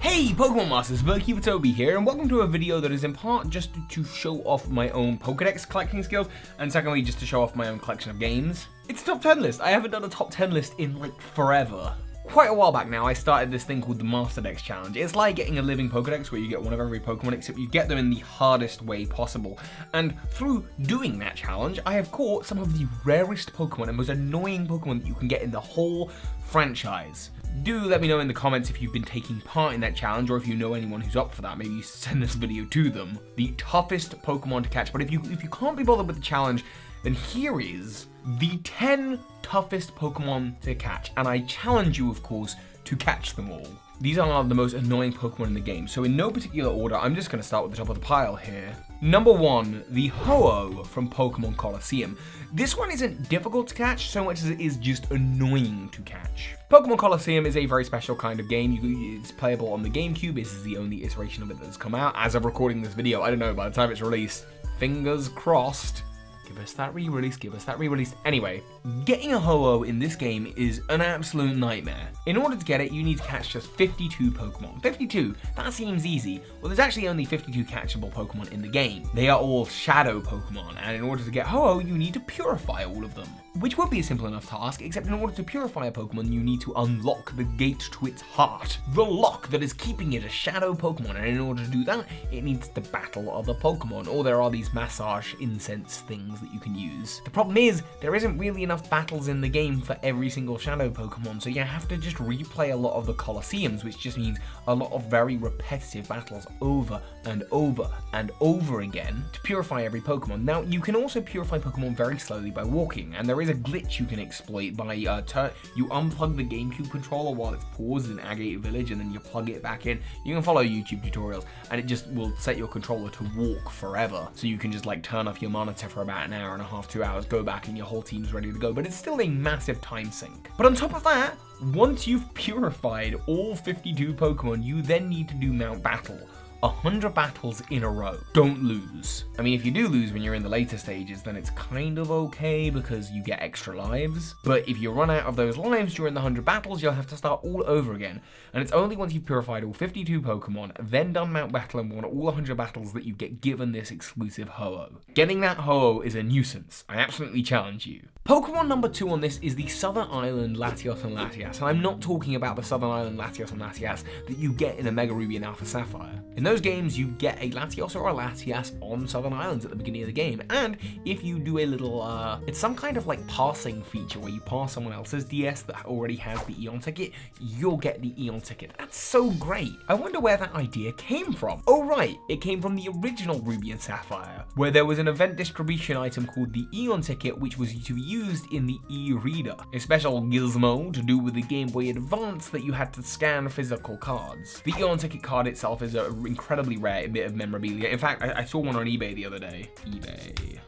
Hey Pokemon Masters, Toby here, and welcome to a video that is in part just to show off my own Pokedex collecting skills, and secondly just to show off my own collection of games. It's a top 10 list. I haven't done a top 10 list in like forever. Quite a while back now, I started this thing called the Master Dex Challenge. It's like getting a living Pokedex where you get one of every Pokemon, except you get them in the hardest way possible. And through doing that challenge, I have caught some of the rarest Pokemon and most annoying Pokemon that you can get in the whole franchise. Do let me know in the comments if you've been taking part in that challenge, or if you know anyone who's up for that. Maybe send this video to them. The toughest Pokemon to catch, but if you can't be bothered with the challenge, then here is the 10 toughest Pokemon to catch, and I challenge you, of course, to catch them all. These are the most annoying Pokemon in the game, so in no particular order, I'm just going to start with the top of the pile here. Number 1, the Ho-Oh from Pokemon Colosseum. This one isn't difficult to catch so much as it is just annoying to catch. Pokemon Colosseum is a very special kind of game. It's playable on the GameCube. This is the only iteration of it that has come out. As of recording this video, I don't know, by the time it's released, fingers crossed, give us that re-release. Anyway, getting a Ho-Oh in this game is an absolute nightmare. In order to get it, you need to catch just 52 Pokemon. 52? That seems easy. Well, there's actually only 52 catchable Pokemon in the game. They are all Shadow Pokemon, and in order to get Ho-Oh, you need to purify all of them. Which would be a simple enough task, except in order to purify a Pokemon, you need to unlock the gate to its heart. The lock that is keeping it a Shadow Pokemon, and in order to do that, it needs to battle other Pokemon, or there are these massage incense things that you can use. The problem is, there isn't really enough battles in the game for every single Shadow Pokemon, so you have to just replay a lot of the Colosseums, which just means a lot of very repetitive battles over and over and over again to purify every Pokemon. Now, you can also purify Pokemon very slowly by walking, and there is a glitch you can exploit by you unplug the GameCube controller while it's paused in Agate Village, and then you plug it back in. You can follow YouTube tutorials, and it just will set your controller to walk forever, so you can just like turn off your monitor for about an hour and a half, 2 hours, go back, and your whole team's ready to go. But it's still a massive time sink. But on top of that, once you've purified all 52 Pokemon, you then need to do Mount Battle. 100 battles in a row. Don't lose. I mean, if you do lose when you're in the later stages, then it's kind of okay because you get extra lives. But if you run out of those lives during the 100 battles, you'll have to start all over again. And it's only once you've purified all 52 Pokemon, then done Mount Battle and won all 100 battles that you get given this exclusive Ho-Oh. Getting that Ho-Oh is a nuisance. I absolutely challenge you. Pokemon number 2 on this is the Southern Island Latios and Latias, and I'm not talking about the Southern Island Latios and Latias that you get in a Mega Ruby and Alpha Sapphire. In those games, you get a Latios or a Latias on Southern Islands at the beginning of the game, and if you do a little, it's some kind of like passing feature where you pass someone else's DS that already has the Eon ticket, you'll get the Eon ticket. That's so great. I wonder where that idea came from. Oh right, it came from the original Ruby and Sapphire, where there was an event distribution item called the Eon ticket, which was to be used in the e-reader, a special gizmo to do with the Game Boy Advance that you had to scan physical cards. The Eon ticket card itself is an incredibly rare bit of memorabilia. In fact, I saw one on eBay the other day. eBay.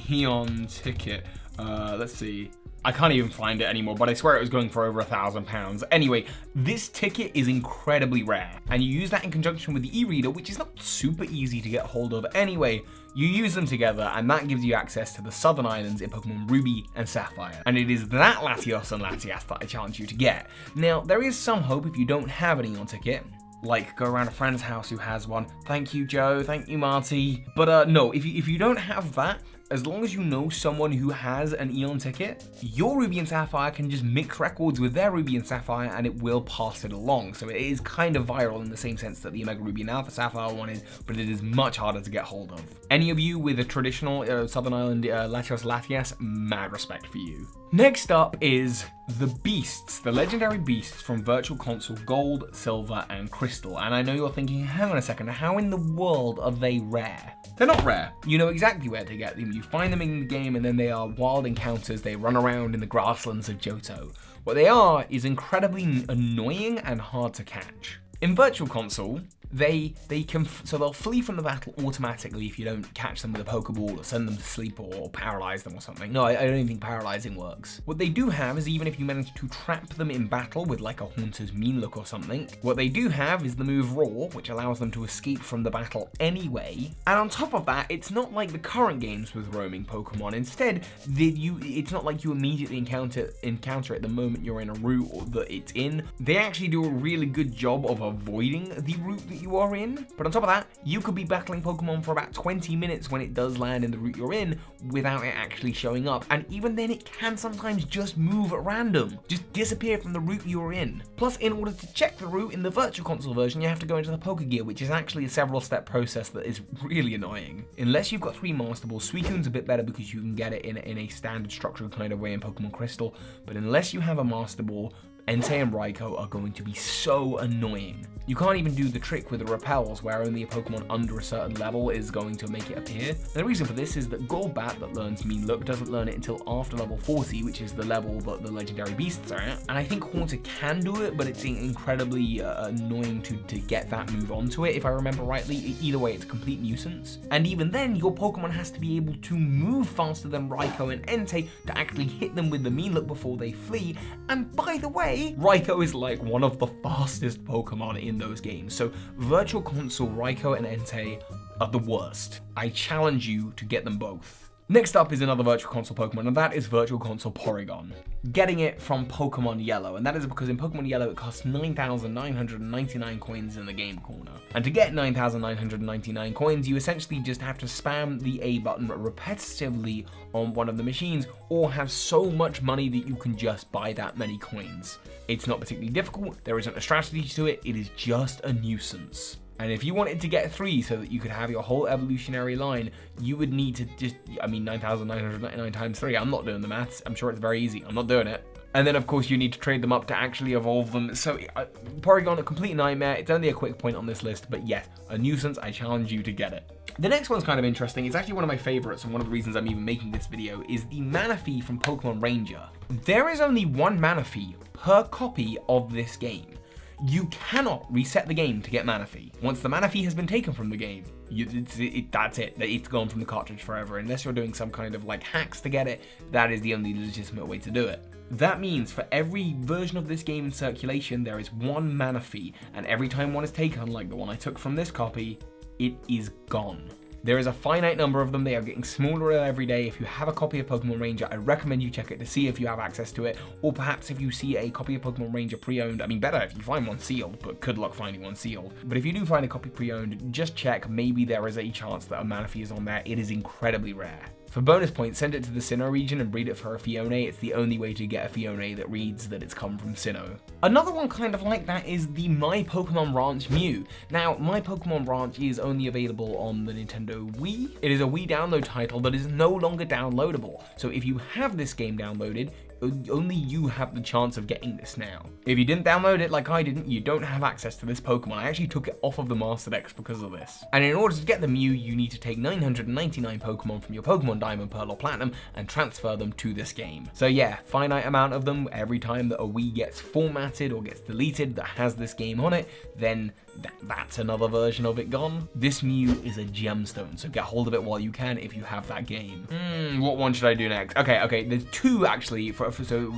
Eon ticket. Let's see. I can't even find it anymore, but I swear it was going for over £1,000. Anyway, this ticket is incredibly rare, and you use that in conjunction with the e-reader, which is not super easy to get hold of. Anyway, you use them together, and that gives you access to the Southern Islands in Pokemon Ruby and Sapphire. And it is that Latios and Latias that I challenge you to get. Now, there is some hope if you don't have an Eon ticket. Like, go around a friend's house who has one. Thank you, Joe. Thank you, Marty. But no, if you don't have that, as long as you know someone who has an Eon ticket, your Ruby and Sapphire can just mix records with their Ruby and Sapphire and it will pass it along. So it is kind of viral in the same sense that the Omega Ruby and Alpha Sapphire one is, but it is much harder to get hold of. Any of you with a traditional Southern Island Latios Latias, mad respect for you. Next up is the Beasts, the legendary beasts from Virtual Console Gold, Silver, and Crystal. And I know you're thinking, hang on a second, how in the world are they rare? They're not rare. You know exactly where to get them. You find them in the game and then they are wild encounters. They run around in the grasslands of Johto. What they are is incredibly annoying and hard to catch. In Virtual Console, they'll flee from the battle automatically if you don't catch them with a Pokeball or send them to sleep or paralyze them or something. No, I don't even think paralyzing works. What they do have is, even if you manage to trap them in battle with like a Haunter's Mean Look or something, what they do have is the move Roar, which allows them to escape from the battle anyway. And on top of that, it's not like the current games with roaming Pokemon. Instead, it's not like you immediately encounter it the moment you're in a route or that it's in. They actually do a really good job of avoiding the route that you are in. But on top of that, you could be battling Pokemon for about 20 minutes when it does land in the route you're in without it actually showing up. And even then, it can sometimes just move at random, just disappear from the route you're in. Plus, in order to check the route in the Virtual Console version, you have to go into the Pokegear, which is actually a several-step process that is really annoying. Unless you've got 3 Master Balls, Suicune's a bit better because you can get it in a standard structured kind of way in Pokemon Crystal, but unless you have a Master Ball, Entei and Raikou are going to be so annoying. You can't even do the trick with the repels where only a Pokemon under a certain level is going to make it appear. And the reason for this is that Golbat that learns Mean Look doesn't learn it until after level 40, which is the level that the legendary beasts are at. And I think Haunter can do it, but it's incredibly annoying to get that move onto it, if I remember rightly. Either way, it's a complete nuisance. And even then, your Pokemon has to be able to move faster than Raikou and Entei to actually hit them with the Mean Look before they flee. And by the way, Raikou is like one of the fastest Pokemon in those games, so Virtual Console Raikou and Entei are the worst. I challenge you to get them both. Next up is another Virtual Console Pokemon, and that is Virtual Console Porygon. Getting it from Pokemon Yellow, and that is because in Pokemon Yellow it costs 9,999 coins in the game corner. And to get 9,999 coins, you essentially just have to spam the A button repetitively on one of the machines, or have so much money that you can just buy that many coins. It's not particularly difficult, there isn't a strategy to it, it is just a nuisance. And if you wanted to get 3 so that you could have your whole evolutionary line, you would need to just, 9,999 times 3. I'm not doing the maths. I'm sure it's very easy. I'm not doing it. And then, of course, you need to trade them up to actually evolve them. So, Porygon, a complete nightmare. It's only a quick point on this list, but yes, a nuisance. I challenge you to get it. The next one's kind of interesting. It's actually one of my favorites, and one of the reasons I'm even making this video is the Manaphy from Pokemon Ranger. There is only 1 Manaphy per copy of this game. You cannot reset the game to get Manaphy. Once the Manaphy has been taken from the game, that's it. It's gone from the cartridge forever. Unless you're doing some kind of like hacks to get it, that is the only legitimate way to do it. That means for every version of this game in circulation, there is 1 Manaphy, and every time one is taken, like the one I took from this copy, it is gone. There is a finite number of them. They are getting smaller every day. If you have a copy of Pokemon Ranger, I recommend you check it to see if you have access to it, or perhaps if you see a copy of Pokemon Ranger pre-owned. I mean, better if you find one sealed, but good luck finding one sealed. But if you do find a copy pre-owned, just check. Maybe there is a chance that a Manaphy is on there. It is incredibly rare. For bonus points, send it to the Sinnoh region and breed it for a Fione. It's the only way to get a Fione that reads that it's come from Sinnoh. Another one kind of like that is the My Pokemon Ranch Mew. Now, My Pokemon Ranch is only available on the Nintendo Wii. It is a Wii download title that is no longer downloadable. So if you have this game downloaded, only you have the chance of getting this now. If you didn't download it like I didn't, you don't have access to this Pokemon. I actually took it off of the Master Dex because of this. And in order to get the Mew, you need to take 999 Pokemon from your Pokemon Diamond, Pearl, or Platinum and transfer them to this game. So yeah, finite amount of them. Every time that a Wii gets formatted or gets deleted that has this game on it, then that's another version of it gone. This Mew is a gemstone, so get hold of it while you can if you have that game. What one should I do next? Okay, there's 2 actually. So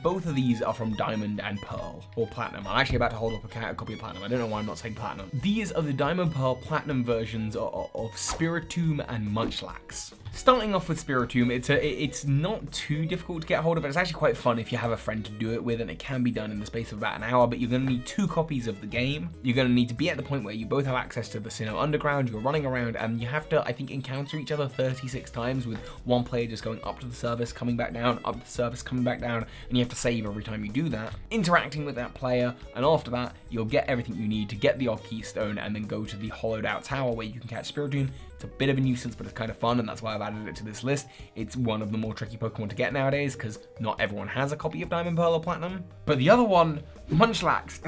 both of these are from Diamond and Pearl, or Platinum. I'm actually about to hold up a copy of Platinum. I don't know why I'm not saying Platinum. These are the Diamond, Pearl, Platinum versions of Spiritomb and Munchlax. Starting off with Spiritomb, it's not too difficult to get hold of it. It's actually quite fun if you have a friend to do it with, and it can be done in the space of about an hour, but you're going to need 2 copies of the game. You're going to need to be at the point where you both have access to the Sinnoh Underground, you're running around, and you have to, I think, encounter each other 36 times with one player just going up to the surface, coming back down, up to the surface, coming back down, and you have to save every time you do that, interacting with that player, and after that, you'll get everything you need to get the odd keystone and then go to the hollowed out tower where you can catch Spiritomb. It's a bit of a nuisance, but it's kind of fun, and that's why I've added it to this list. It's one of the more tricky Pokemon to get nowadays, because not everyone has a copy of Diamond, Pearl, or Platinum. But the other one, Munchlax,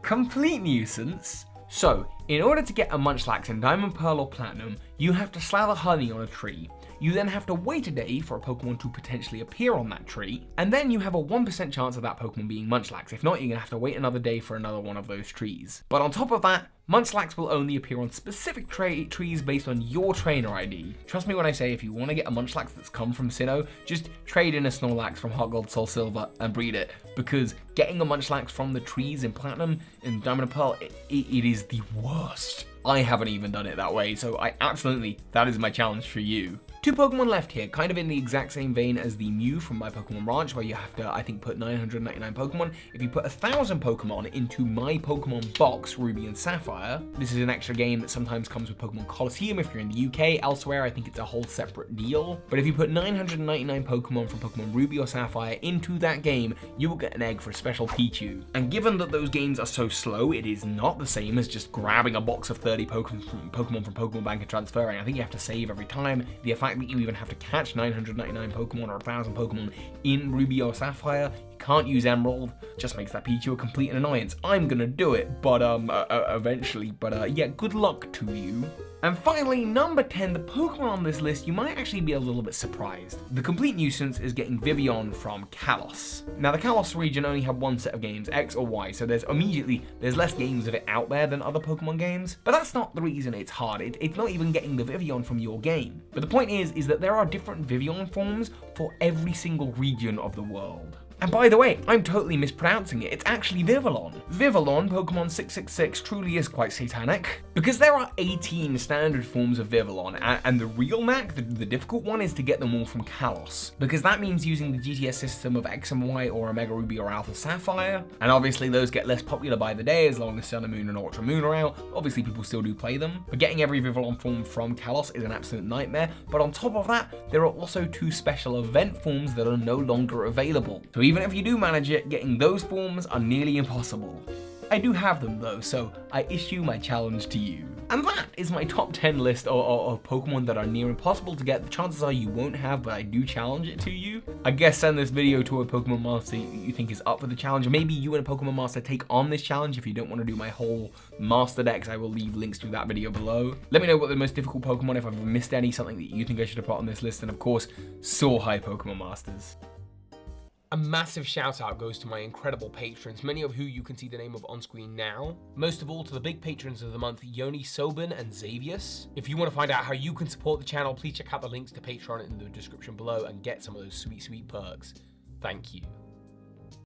complete nuisance. So, in order to get a Munchlax in Diamond, Pearl, or Platinum, you have to slather honey on a tree. You then have to wait a day for a Pokemon to potentially appear on that tree, and then you have a 1% chance of that Pokemon being Munchlax. If not, you're going to have to wait another day for another one of those trees. But on top of that, Munchlax will only appear on specific trees based on your trainer ID. Trust me when I say if you want to get a Munchlax that's come from Sinnoh, just trade in a Snorlax from Heart Gold, Soul Silver and breed it, because getting a Munchlax from the trees in Platinum, in Diamond and Pearl, it is the worst. I haven't even done it that way, so that is my challenge for you. Two Pokemon left here, kind of in the exact same vein as the Mew from My Pokemon Ranch, where you have to, I think, put 999 Pokemon. If you put 1,000 Pokemon into My Pokemon Box, Ruby and Sapphire, this is an extra game that sometimes comes with Pokemon Coliseum if you're in the UK. Elsewhere, I think it's a whole separate deal. But if you put 999 Pokemon from Pokemon Ruby or Sapphire into that game, you will get an egg for a special Pichu. And given that those games are so slow, it is not the same as just grabbing a box of 30 Pokemon from Pokemon Bank and transferring. I think you have to save every time. The fact that you even have to catch 999 Pokemon or 1,000 Pokemon in Ruby or Sapphire, you can't use Emerald, just makes that Pichu a complete annoyance. I'm gonna do it, but eventually, but yeah, good luck to you. And finally, number 10, the Pokemon on this list you might actually be a little bit surprised. The complete nuisance is getting Vivillon from Kalos. Now the Kalos region only had one set of games, X or Y, so there's less games of it out there than other Pokemon games, but that's not the reason it's hard. It's not even getting the Vivillon from your game. But the point is that there are different Vivillon forms for every single region of the world. And by the way, I'm totally mispronouncing it. It's actually Vivillon. Vivillon, Pokemon 666, truly is quite satanic, because there are 18 standard forms of Vivillon, and the real knack, the difficult one, is to get them all from Kalos, because that means using the GTS system of X and Y or Omega Ruby or Alpha Sapphire, and obviously those get less popular by the day as long as Sun and Moon and Ultra Moon are out. Obviously people still do play them, but getting every Vivillon form from Kalos is an absolute nightmare. But on top of that, there are also 2 special event forms that are no longer available. So even if you do manage it, getting those forms are nearly impossible. I do have them though, so I issue my challenge to you. And that is my top 10 list of Pokemon that are near impossible to get. The chances are you won't have, but I do challenge it to you. I guess send this video to a Pokemon Master you think is up for the challenge. Maybe you and a Pokemon Master take on this challenge. If you don't want to do my whole Master Dex, I will leave links to that video below. Let me know what the most difficult Pokemon, if I've missed any, something that you think I should have put on this list. And of course, soar high Pokemon Masters. A massive shout out goes to my incredible patrons, many of who you can see the name of on screen now. Most of all to the big patrons of the month, Yoni, Sobin and Xavis. If you want to find out how you can support the channel, please check out the links to Patreon in the description below and get some of those sweet perks. Thank you.